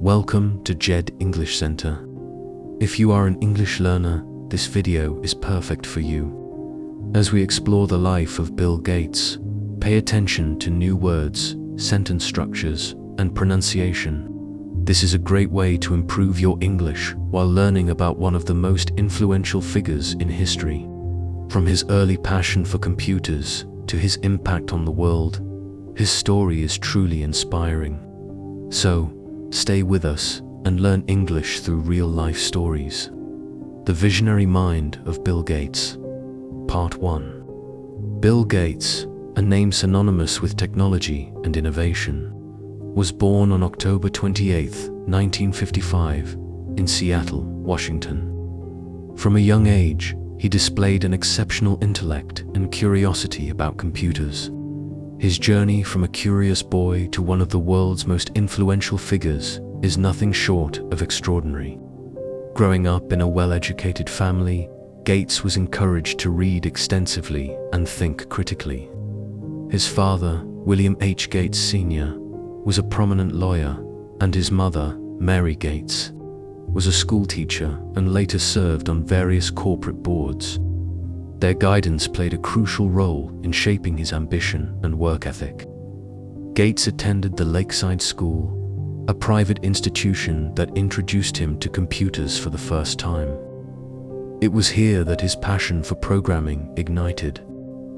Welcome to Jaed English Center. If you are an English learner, this video is perfect for you. As we explore the life of Bill Gates, pay attention to new words, sentence structures, and pronunciation. This is a great way to improve your English while learning about one of the most influential figures in history. From his early passion for computers to his impact on the world, his story is truly inspiring. So, stay with us and learn English through real-life stories. The Visionary Mind of Bill Gates. Part 1. Bill Gates, a name synonymous with technology and innovation, was born on October 28, 1955, in Seattle, Washington. From a young age, he displayed an exceptional intellect and curiosity about computers. His journey from a curious boy to one of the world's most influential figures is nothing short of extraordinary. Growing up in a well-educated family, Gates was encouraged to read extensively and think critically. His father, William H. Gates Sr., was a prominent lawyer, and his mother, Mary Gates, was a schoolteacher and later served on various corporate boards. Their guidance played a crucial role in shaping his ambition and work ethic. Gates attended the Lakeside School, a private institution that introduced him to computers for the first time. It was here that his passion for programming ignited.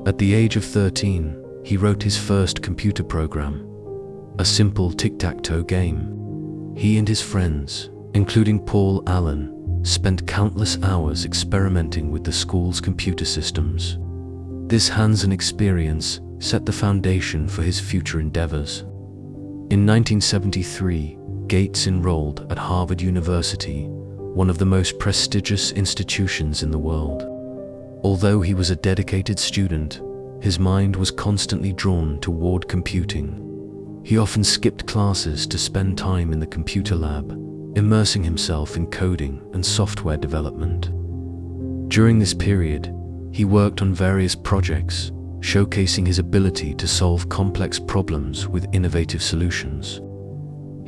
At the age of 13, he wrote his first computer program, a simple tic-tac-toe game. He and his friends, including Paul Allen, spent countless hours experimenting with the school's computer systems. This hands-on experience set the foundation for his future endeavors. In 1973, Gates enrolled at Harvard University, one of the most prestigious institutions in the world. Although he was a dedicated student, his mind was constantly drawn toward computing. He often skipped classes to spend time in the computer lab, immersing himself in coding and software development. During this period, he worked on various projects, showcasing his ability to solve complex problems with innovative solutions.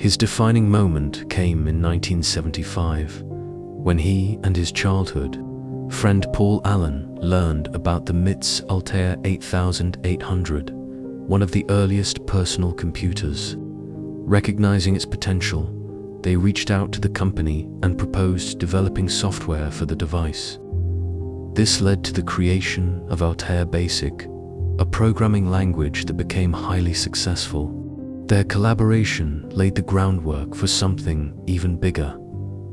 His defining moment came in 1975, when he and his childhood friend Paul Allen learned about the MIT's Altair 8800, one of the earliest personal computers. Recognizing its potential, they reached out to the company and proposed developing software for the device. This led to the creation of Altair Basic, a programming language that became highly successful. Their collaboration laid the groundwork for something even bigger,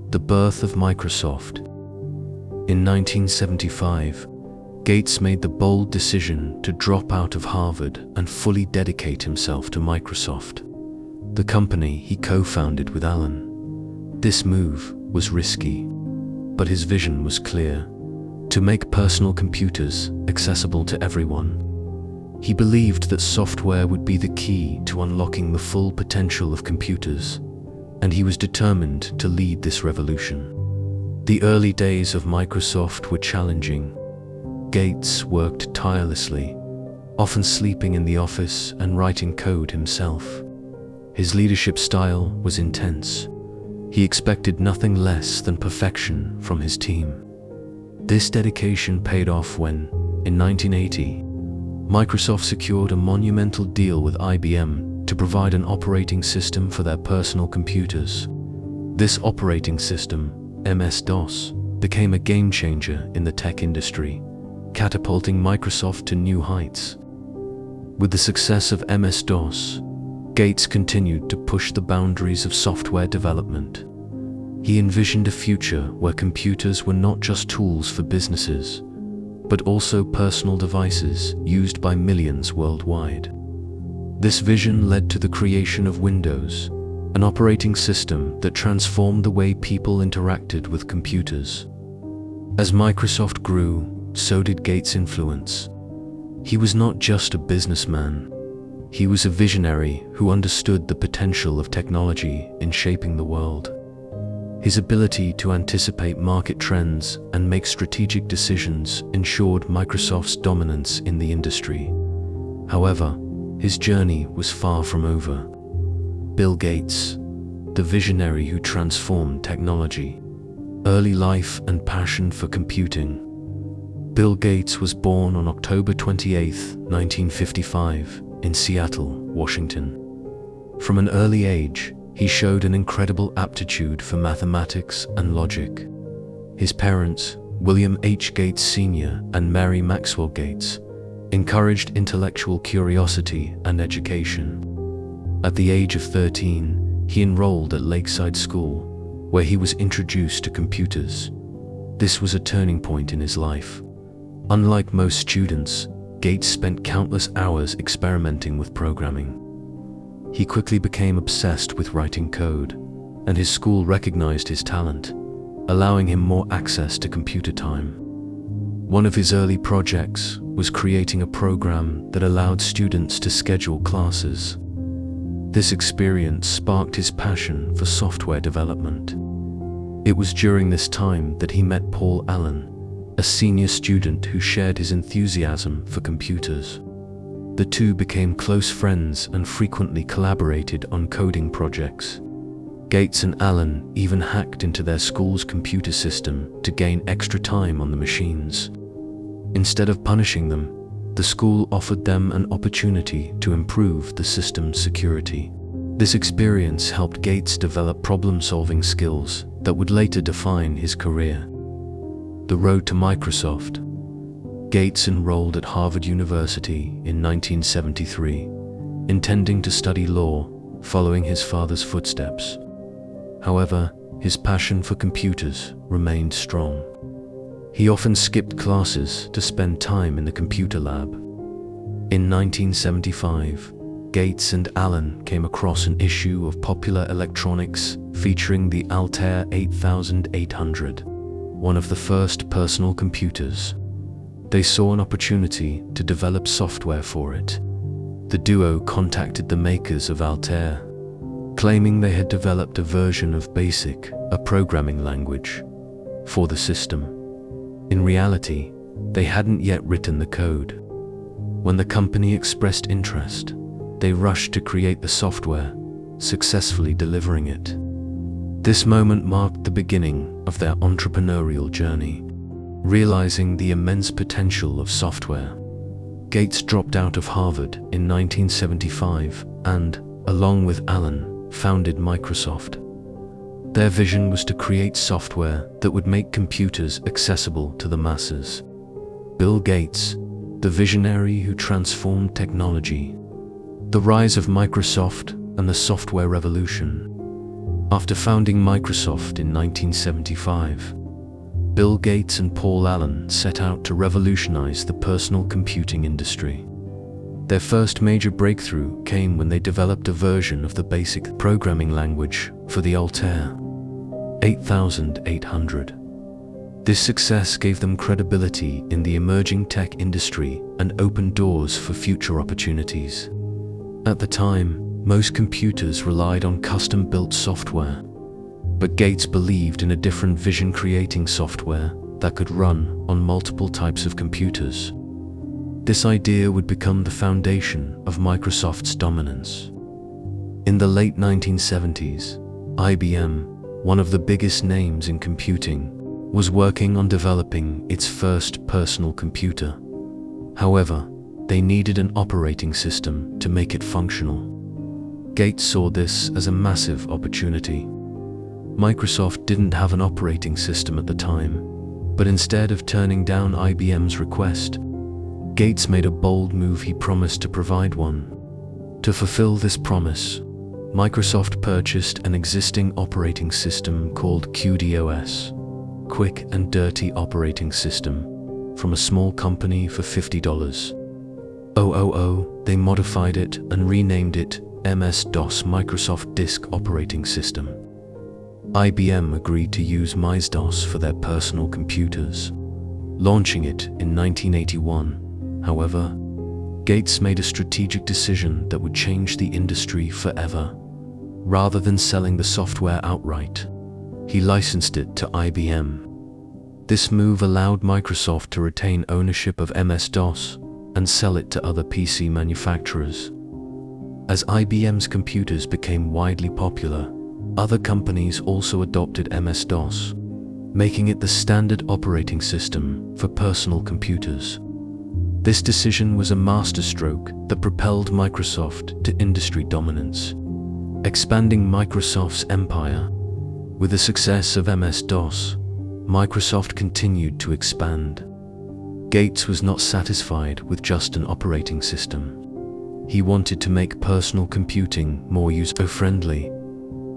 the birth of Microsoft. In 1975, Gates made the bold decision to drop out of Harvard and fully dedicate himself to Microsoft, the company he co-founded with Allen. This move was risky, but his vision was clear: to make personal computers accessible to everyone. He believed that software would be the key to unlocking the full potential of computers, and he was determined to lead this revolution. The early days of Microsoft were challenging. Gates worked tirelessly, often sleeping in the office and writing code himself. His leadership style was intense. He expected nothing less than perfection from his team. This dedication paid off when, in 1980, Microsoft secured a monumental deal with IBM to provide an operating system for their personal computers. This operating system, MS-DOS, became a game-changer in the tech industry, catapulting Microsoft to new heights. With the success of MS-DOS, Gates continued to push the boundaries of software development. He envisioned a future where computers were not just tools for businesses, but also personal devices used by millions worldwide. This vision led to the creation of Windows, an operating system that transformed the way people interacted with computers. As Microsoft grew, so did Gates' influence. He was not just a businessman. He was a visionary who understood the potential of technology in shaping the world. His ability to anticipate market trends and make strategic decisions ensured Microsoft's dominance in the industry. However, his journey was far from over. Bill Gates, the visionary who transformed technology. Early life and passion for computing. Bill Gates was born on October 28, 1955, in Seattle, Washington. From an early age, he showed an incredible aptitude for mathematics and logic. His parents, William H. Gates Sr. and Mary Maxwell Gates, encouraged intellectual curiosity and education. At the age of 13, he enrolled at Lakeside School, where he was introduced to computers. This was a turning point in his life. Unlike most students, Gates spent countless hours experimenting with programming. He quickly became obsessed with writing code, and his school recognized his talent, allowing him more access to computer time. One of his early projects was creating a program that allowed students to schedule classes. This experience sparked his passion for software development. It was during this time that he met Paul Allen, a senior student who shared his enthusiasm for computers. The two became close friends and frequently collaborated on coding projects. Gates and Allen even hacked into their school's computer system to gain extra time on the machines. Instead of punishing them, the school offered them an opportunity to improve the system's security. This experience helped Gates develop problem-solving skills that would later define his career. The road to Microsoft. Gates enrolled at Harvard University in 1973, intending to study law, following his father's footsteps. However, his passion for computers remained strong. He often skipped classes to spend time in the computer lab. In 1975, Gates and Allen came across an issue of Popular Electronics featuring the Altair 8800, one of the first personal computers. They saw an opportunity to develop software for it. The duo contacted the makers of Altair, claiming they had developed a version of BASIC, a programming language, for the system. In reality, they hadn't yet written the code. When the company expressed interest, they rushed to create the software, successfully delivering it. This moment marked the beginning of their entrepreneurial journey. Realizing the immense potential of software, Gates dropped out of Harvard in 1975 and, along with Allen, founded Microsoft. Their vision was to create software that would make computers accessible to the masses. Bill Gates, the visionary who transformed technology. The rise of Microsoft and the software revolution. After founding Microsoft in 1975, Bill Gates and Paul Allen set out to revolutionize the personal computing industry. Their first major breakthrough came when they developed a version of the BASIC programming language for the Altair 8800. This success gave them credibility in the emerging tech industry and opened doors for future opportunities. At the time, most computers relied on custom-built software, but Gates believed in a different vision, creating software that could run on multiple types of computers. This idea would become the foundation of Microsoft's dominance. In the late 1970s, IBM, one of the biggest names in computing, was working on developing its first personal computer. However, they needed an operating system to make it functional. Gates saw this as a massive opportunity. Microsoft didn't have an operating system at the time, but instead of turning down IBM's request, Gates made a bold move. He promised to provide one. To fulfill this promise, Microsoft purchased an existing operating system called QDOS, Quick and Dirty Operating System, from a small company for $50. They modified it and renamed it MS-DOS, Microsoft Disk Operating System. IBM agreed to use MS-DOS for their personal computers, launching it in 1981. However, Gates made a strategic decision that would change the industry forever. Rather than selling the software outright, he licensed it to IBM. This move allowed Microsoft to retain ownership of MS-DOS and sell it to other PC manufacturers. As IBM's computers became widely popular, Other companies also adopted MS-DOS, making it the standard operating system for personal computers. This decision was a masterstroke that propelled Microsoft to industry dominance, expanding Microsoft's empire. With the success of MS-DOS, Microsoft continued to expand. Gates was not satisfied with just an operating system. He wanted to make personal computing more user-friendly.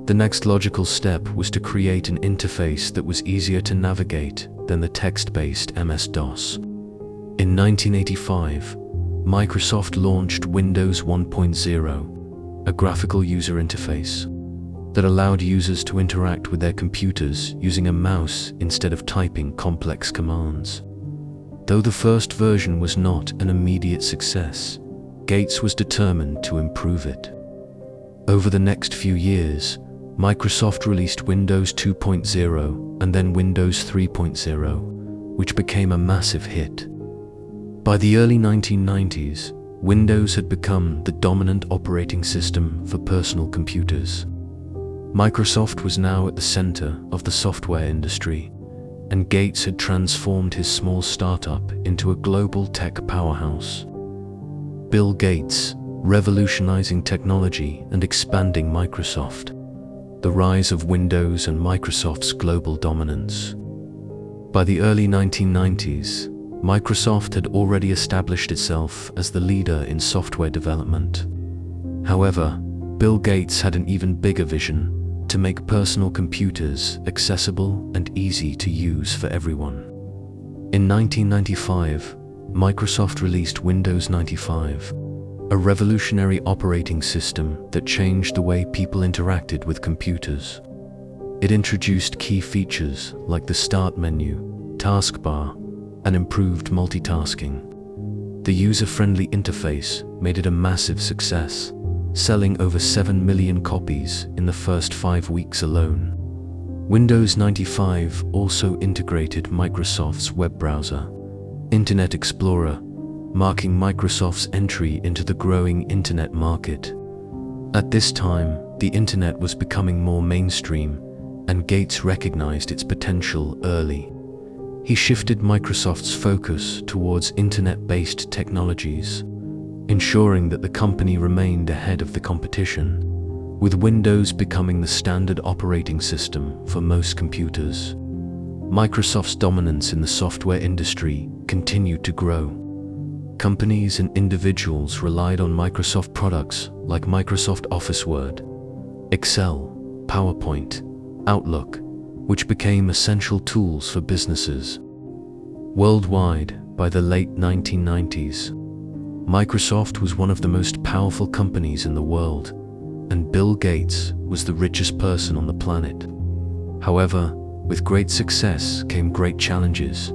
The next logical step was to create an interface that was easier to navigate than the text-based MS-DOS. In 1985, Microsoft launched Windows 1.0, a graphical user interface that allowed users to interact with their computers using a mouse instead of typing complex commands. Though the first version was not an immediate success, Gates was determined to improve it. Over the next few years, Microsoft released Windows 2.0 and then Windows 3.0, which became a massive hit. By the early 1990s, Windows had become the dominant operating system for personal computers. Microsoft was now at the center of the software industry, and Gates had transformed his small startup into a global tech powerhouse. Bill Gates, revolutionizing technology and expanding Microsoft. The rise of Windows and Microsoft's global dominance. By the early 1990s, Microsoft had already established itself as the leader in software development. However, Bill Gates had an even bigger vision: to make personal computers accessible and easy to use for everyone. In 1995, Microsoft released Windows 95, a revolutionary operating system that changed the way people interacted with computers. It introduced key features like the Start menu, taskbar, and improved multitasking. The user-friendly interface made it a massive success, selling over 7 million copies in the first 5 weeks alone. Windows 95 also integrated Microsoft's web browser, Internet Explorer, marking Microsoft's entry into the growing internet market. At this time, the internet was becoming more mainstream, and Gates recognized its potential early. He shifted Microsoft's focus towards internet-based technologies, ensuring that the company remained ahead of the competition, with Windows becoming the standard operating system for most computers. Microsoft's dominance in the software industry continued to grow. Companies and individuals relied on Microsoft products like Microsoft Office Word, Excel, PowerPoint, Outlook, which became essential tools for businesses. Worldwide, by the late 1990s, Microsoft was one of the most powerful companies in the world, and Bill Gates was the richest person on the planet. However, with great success came great challenges,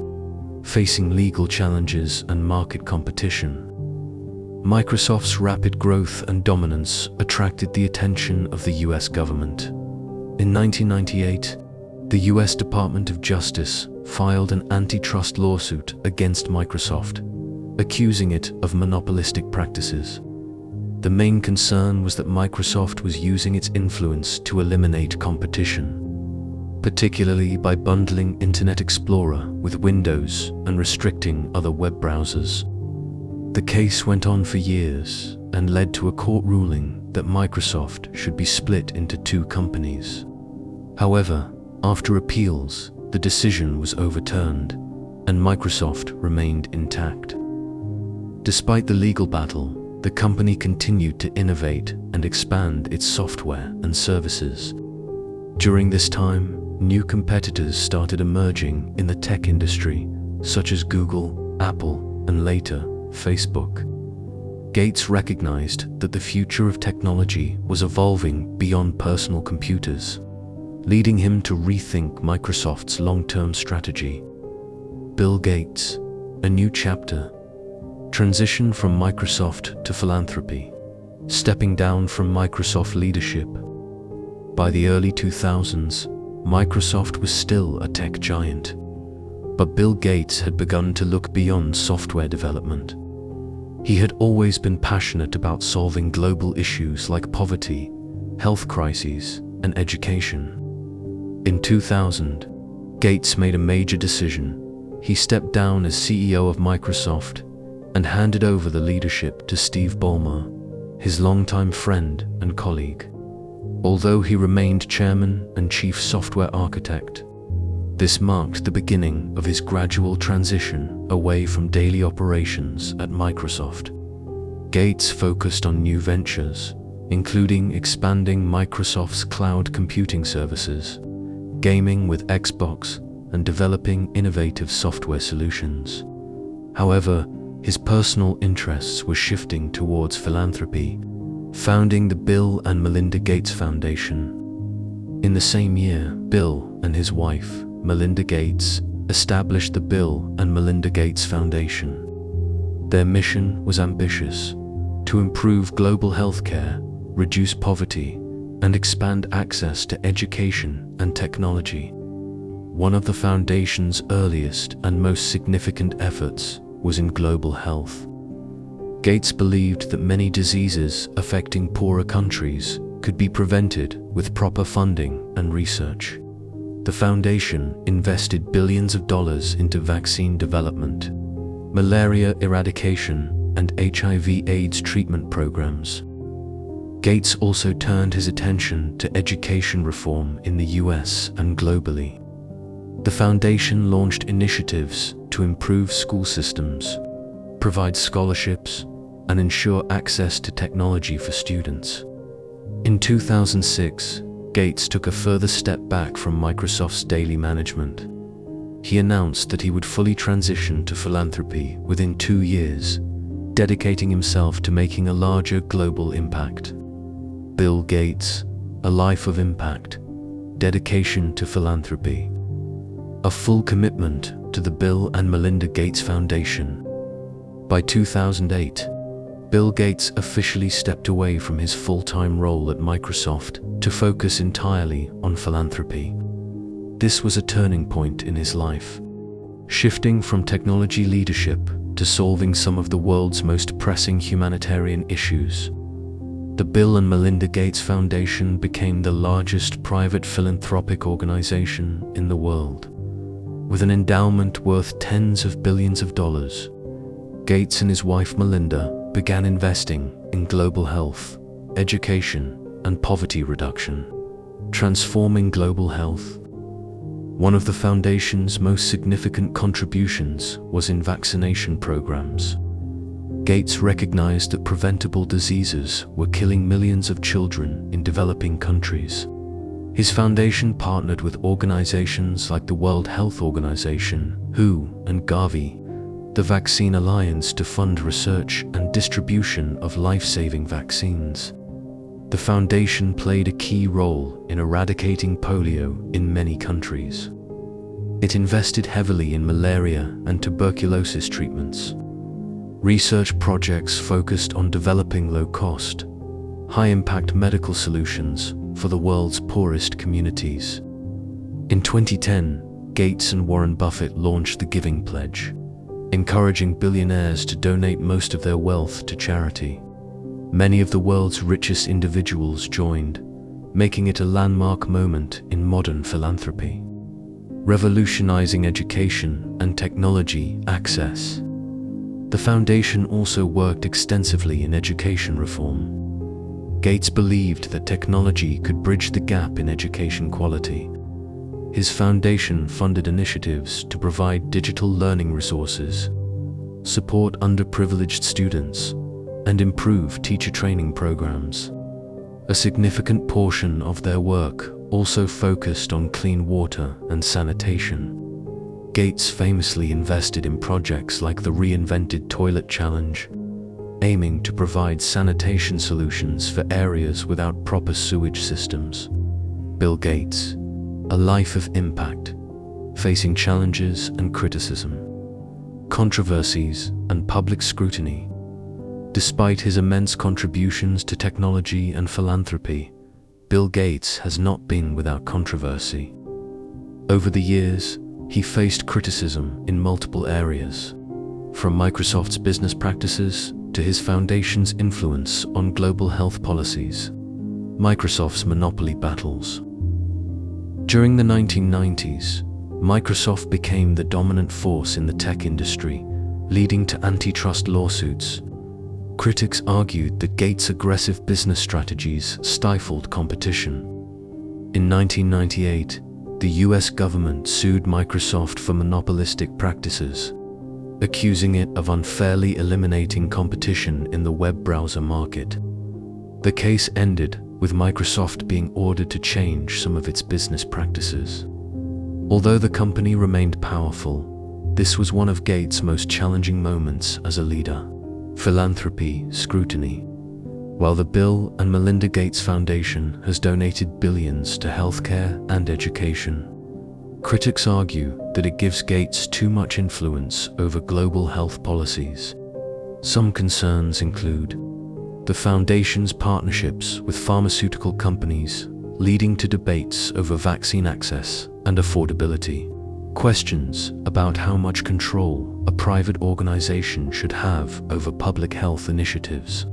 facing legal challenges and market competition. Microsoft's rapid growth and dominance attracted the attention of the US government. In 1998, the US Department of Justice filed an antitrust lawsuit against Microsoft, accusing it of monopolistic practices. The main concern was that Microsoft was using its influence to eliminate competition, particularly by bundling Internet Explorer with Windows and restricting other web browsers. The case went on for years and led to a court ruling that Microsoft should be split into 2 companies. However, after appeals, the decision was overturned, and Microsoft remained intact. Despite the legal battle, the company continued to innovate and expand its software and services. During this time, new competitors started emerging in the tech industry, such as Google, Apple, and later, Facebook. Gates recognized that the future of technology was evolving beyond personal computers, leading him to rethink Microsoft's long-term strategy. Bill Gates, a new chapter, transitioned from Microsoft to philanthropy, stepping down from Microsoft leadership. By the early 2000s, Microsoft was still a tech giant, but Bill Gates had begun to look beyond software development. He had always been passionate about solving global issues like poverty, health crises, and education. In 2000, Gates made a major decision. He stepped down as CEO of Microsoft and handed over the leadership to Steve Ballmer, his longtime friend and colleague. Although he remained chairman and chief software architect, this marked the beginning of his gradual transition away from daily operations at Microsoft. Gates focused on new ventures, including expanding Microsoft's cloud computing services, gaming with Xbox, and developing innovative software solutions. However, his personal interests were shifting towards philanthropy, founding the Bill and Melinda Gates Foundation. In the same year, Bill and his wife, Melinda Gates, established the Bill and Melinda Gates Foundation. Their mission was ambitious: to improve global healthcare, reduce poverty, and expand access to education and technology. One of the foundation's earliest and most significant efforts was in global health. Gates believed that many diseases affecting poorer countries could be prevented with proper funding and research. The foundation invested billions of dollars into vaccine development, malaria eradication, and HIV/AIDS treatment programs. Gates also turned his attention to education reform in the US and globally. The foundation launched initiatives to improve school systems, provide scholarships, and ensure access to technology for students. In 2006, Gates took a further step back from Microsoft's daily management. He announced that he would fully transition to philanthropy within 2 years, dedicating himself to making a larger global impact. Bill Gates, A Life of Impact, Dedication to Philanthropy. A full commitment to the Bill and Melinda Gates Foundation. By 2008, Bill Gates officially stepped away from his full-time role at Microsoft to focus entirely on philanthropy. This was a turning point in his life, shifting from technology leadership to solving some of the world's most pressing humanitarian issues. The Bill and Melinda Gates Foundation became the largest private philanthropic organization in the world. With an endowment worth tens of billions of dollars, Gates and his wife Melinda began investing in global health, education, and poverty reduction, transforming global health. One of the foundation's most significant contributions was in vaccination programs. Gates recognized that preventable diseases were killing millions of children in developing countries. His foundation partnered with organizations like the World Health Organization, WHO, and Gavi, the Vaccine Alliance, to fund research and distribution of life-saving vaccines. The foundation played a key role in eradicating polio in many countries. It invested heavily in malaria and tuberculosis treatments. Research projects focused on developing low-cost, high-impact medical solutions for the world's poorest communities. In 2010, Gates and Warren Buffett launched the Giving Pledge, encouraging billionaires to donate most of their wealth to charity. Many of the world's richest individuals joined, making it a landmark moment in modern philanthropy, revolutionizing education and technology access. The foundation also worked extensively in education reform. Gates believed that technology could bridge the gap in education quality. His foundation funded initiatives to provide digital learning resources, support underprivileged students, and improve teacher training programs. A significant portion of their work also focused on clean water and sanitation. Gates famously invested in projects like the Reinvented Toilet Challenge, aiming to provide sanitation solutions for areas without proper sewage systems. Bill Gates, A Life of Impact, Facing Challenges and Criticism, Controversies and Public Scrutiny. Despite his immense contributions to technology and philanthropy, Bill Gates has not been without controversy. Over the years, he faced criticism in multiple areas, from Microsoft's business practices to his foundation's influence on global health policies. Microsoft's monopoly battles. During the 1990s, Microsoft became the dominant force in the tech industry, leading to antitrust lawsuits. Critics argued that Gates' aggressive business strategies stifled competition. In 1998, the US government sued Microsoft for monopolistic practices, accusing it of unfairly eliminating competition in the web browser market. The case ended with Microsoft being ordered to change some of its business practices. Although the company remained powerful, this was one of Gates' most challenging moments as a leader. Philanthropy scrutiny. While the Bill and Melinda Gates Foundation has donated billions to healthcare and education, critics argue that it gives Gates too much influence over global health policies. Some concerns include the foundation's partnerships with pharmaceutical companies, leading to debates over vaccine access and affordability. Questions about how much control a private organization should have over public health initiatives.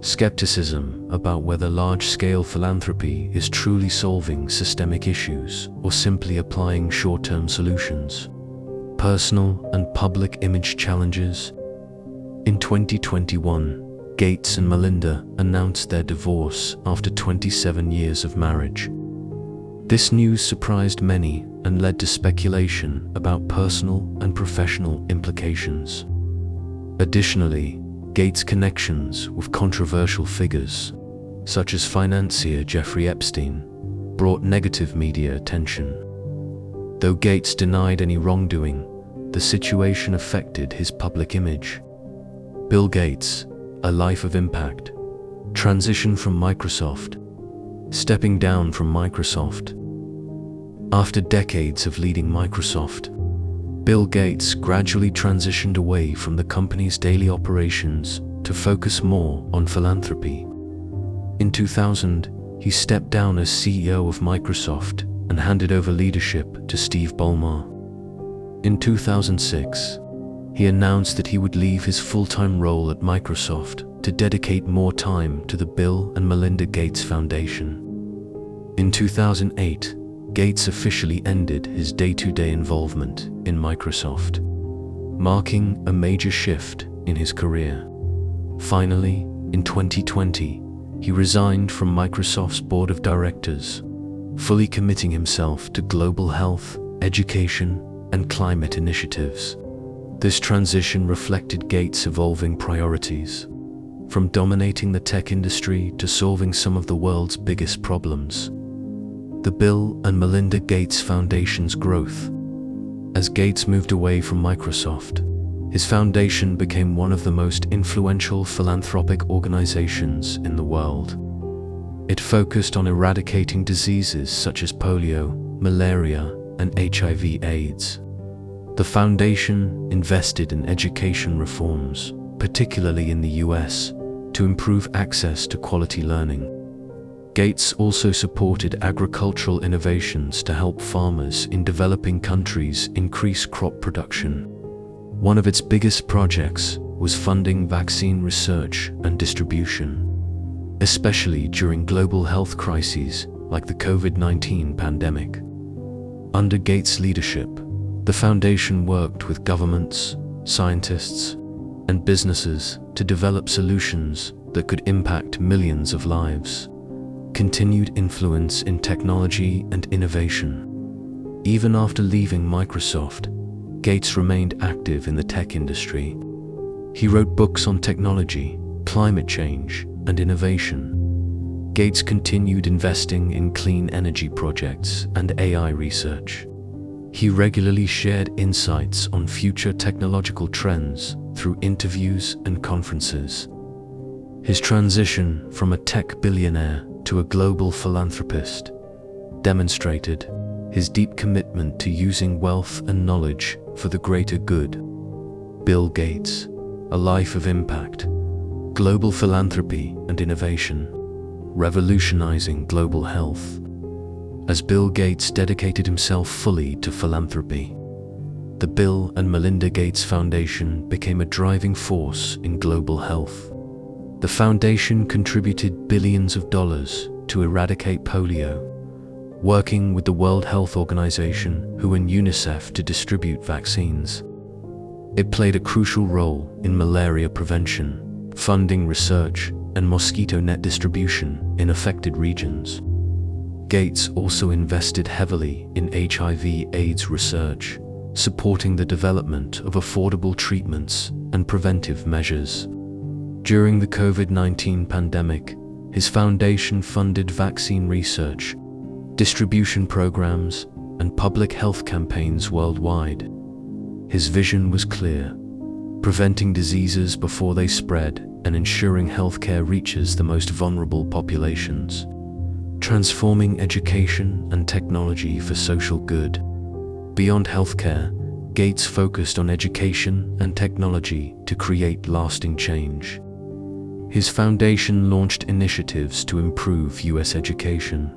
Skepticism about whether large-scale philanthropy is truly solving systemic issues or simply applying short-term solutions. Personal and public image challenges. In 2021, Gates and Melinda announced their divorce after 27 years of marriage. This news surprised many and led to speculation about personal and professional implications. Additionally, Gates' connections with controversial figures, such as financier Jeffrey Epstein, brought negative media attention. Though Gates denied any wrongdoing, the situation affected his public image. Bill Gates, a life of impact, transition from Microsoft. Stepping down from Microsoft. After decades of leading Microsoft, Bill Gates gradually transitioned away from the company's daily operations to focus more on philanthropy. In 2000, he stepped down as CEO of Microsoft and handed over leadership to Steve Ballmer. In 2006, he announced that he would leave his full-time role at Microsoft to dedicate more time to the Bill and Melinda Gates Foundation. In 2008, Gates officially ended his day-to-day involvement in Microsoft, marking a major shift in his career. Finally, in 2020, he resigned from Microsoft's board of directors, fully committing himself to global health, education, and climate initiatives. This transition reflected Gates' evolving priorities, from dominating the tech industry to solving some of the world's biggest problems. The Bill and Melinda Gates Foundation's growth. As Gates moved away from Microsoft, his foundation became one of the most influential philanthropic organizations in the world. It focused on eradicating diseases such as polio, malaria, and HIV/AIDS. The foundation invested in education reforms, particularly in the US, to improve access to quality learning. Gates also supported agricultural innovations to help farmers in developing countries increase crop production. One of its biggest projects was funding vaccine research and distribution, especially during global health crises like the COVID-19 pandemic. Under Gates' leadership, the foundation worked with governments, scientists, and businesses to develop solutions that could impact millions of lives. Continued influence in technology and innovation. Even after leaving Microsoft, Gates remained active in the tech industry. He wrote books on technology, climate change, and innovation. Gates continued investing in clean energy projects and AI research. He regularly shared insights on future technological trends through interviews and conferences. His transition from a tech billionaire to a global philanthropist demonstrated his deep commitment to using wealth and knowledge for the greater good. Bill Gates, a life of impact, global philanthropy and innovation, revolutionizing global health. As Bill Gates dedicated himself fully to philanthropy, the Bill and Melinda Gates Foundation became a driving force in global health. The foundation contributed billions of dollars to eradicate polio, working with the World Health Organization, WHO, and UNICEF to distribute vaccines. It played a crucial role in malaria prevention, funding research, and mosquito net distribution in affected regions. Gates also invested heavily in HIV/AIDS research, supporting the development of affordable treatments and preventive measures. During the COVID-19 pandemic, his foundation funded vaccine research, distribution programs, and public health campaigns worldwide. His vision was clear: preventing diseases before they spread and ensuring healthcare reaches the most vulnerable populations. Transforming education and technology for social good. Beyond healthcare, Gates focused on education and technology to create lasting change. His foundation launched initiatives to improve US education,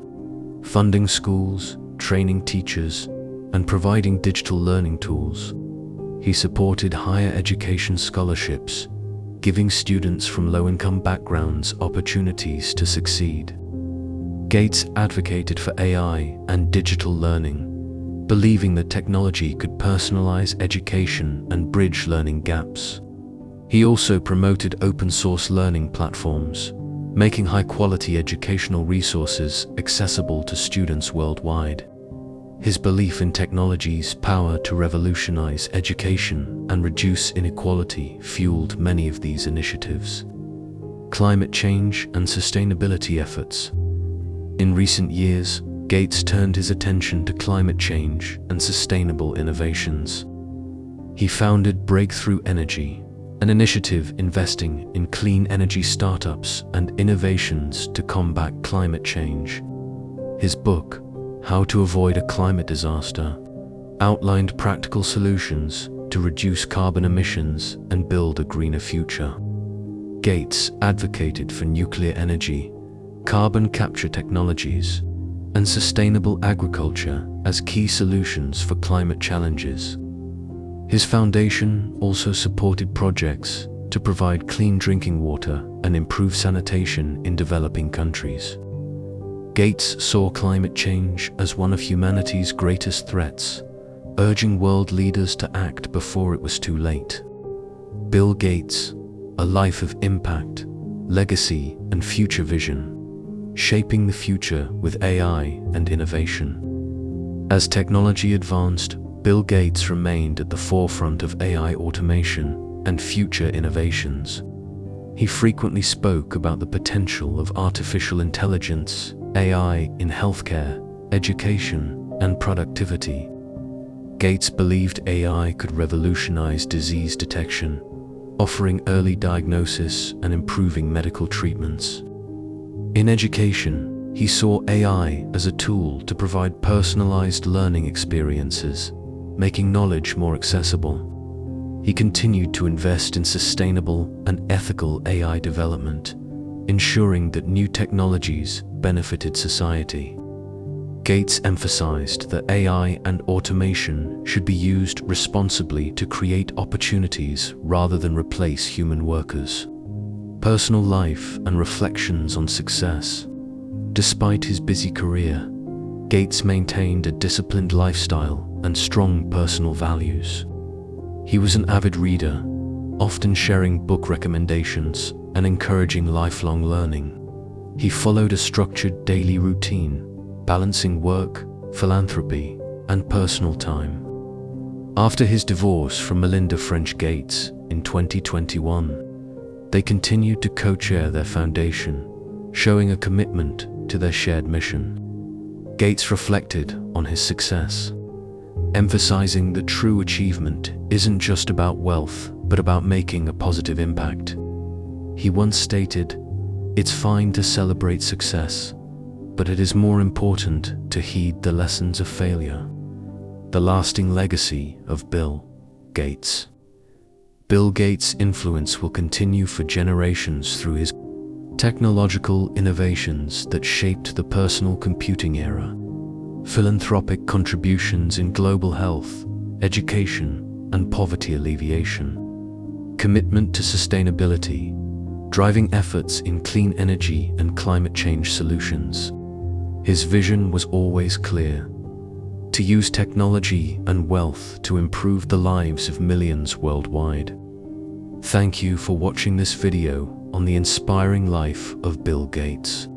funding schools, training teachers, and providing digital learning tools. He supported higher education scholarships, giving students from low-income backgrounds opportunities to succeed. Gates advocated for AI and digital learning, believing that technology could personalize education and bridge learning gaps. He also promoted open-source learning platforms, making high-quality educational resources accessible to students worldwide. His belief in technology's power to revolutionize education and reduce inequality fueled many of these initiatives. Climate change and sustainability efforts. In recent years, Gates turned his attention to climate change and sustainable innovations. He founded Breakthrough Energy, an initiative investing in clean energy startups and innovations to combat climate change. His book, How to Avoid a Climate Disaster, outlined practical solutions to reduce carbon emissions and build a greener future. Gates advocated for nuclear energy, carbon capture technologies, and sustainable agriculture as key solutions for climate challenges. His foundation also supported projects to provide clean drinking water and improve sanitation in developing countries. Gates saw climate change as one of humanity's greatest threats, urging world leaders to act before it was too late. Bill Gates, a life of impact, legacy, and future vision, shaping the future with AI and innovation. As technology advanced, Bill Gates remained at the forefront of AI automation and future innovations. He frequently spoke about the potential of artificial intelligence, AI, in healthcare, education, and productivity. Gates believed AI could revolutionize disease detection, offering early diagnosis and improving medical treatments. In education, he saw AI as a tool to provide personalized learning experiences, making knowledge more accessible. He continued to invest in sustainable and ethical AI development, ensuring that new technologies benefited society. Gates emphasized that AI and automation should be used responsibly to create opportunities rather than replace human workers. Personal life and reflections on success. Despite his busy career, Gates maintained a disciplined lifestyle and strong personal values. He was an avid reader, often sharing book recommendations and encouraging lifelong learning. He followed a structured daily routine, balancing work, philanthropy, and personal time. After his divorce from Melinda French Gates in 2021, they continued to co-chair their foundation, showing a commitment to their shared mission. Gates reflected on his success, emphasizing that true achievement isn't just about wealth, but about making a positive impact. He once stated, "It's fine to celebrate success, but it is more important to heed the lessons of failure." The lasting legacy of Bill Gates. Bill Gates' influence will continue for generations through his technological innovations that shaped the personal computing era, philanthropic contributions in global health, education, and poverty alleviation, commitment to sustainability, driving efforts in clean energy and climate change solutions. His vision was always clear: to use technology and wealth to improve the lives of millions worldwide. Thank you for watching this video on the inspiring life of Bill Gates.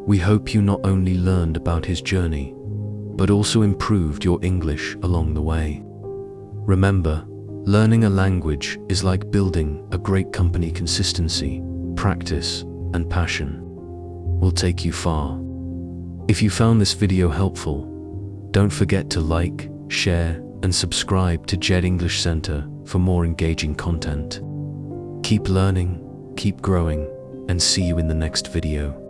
We hope you not only learned about his journey, but also improved your English along the way. Remember, learning a language is like building a great company. Consistency, practice, and passion will take you far. If you found this video helpful, don't forget to like, share, and subscribe to Jaed English Center for more engaging content. Keep learning, keep growing, and see you in the next video.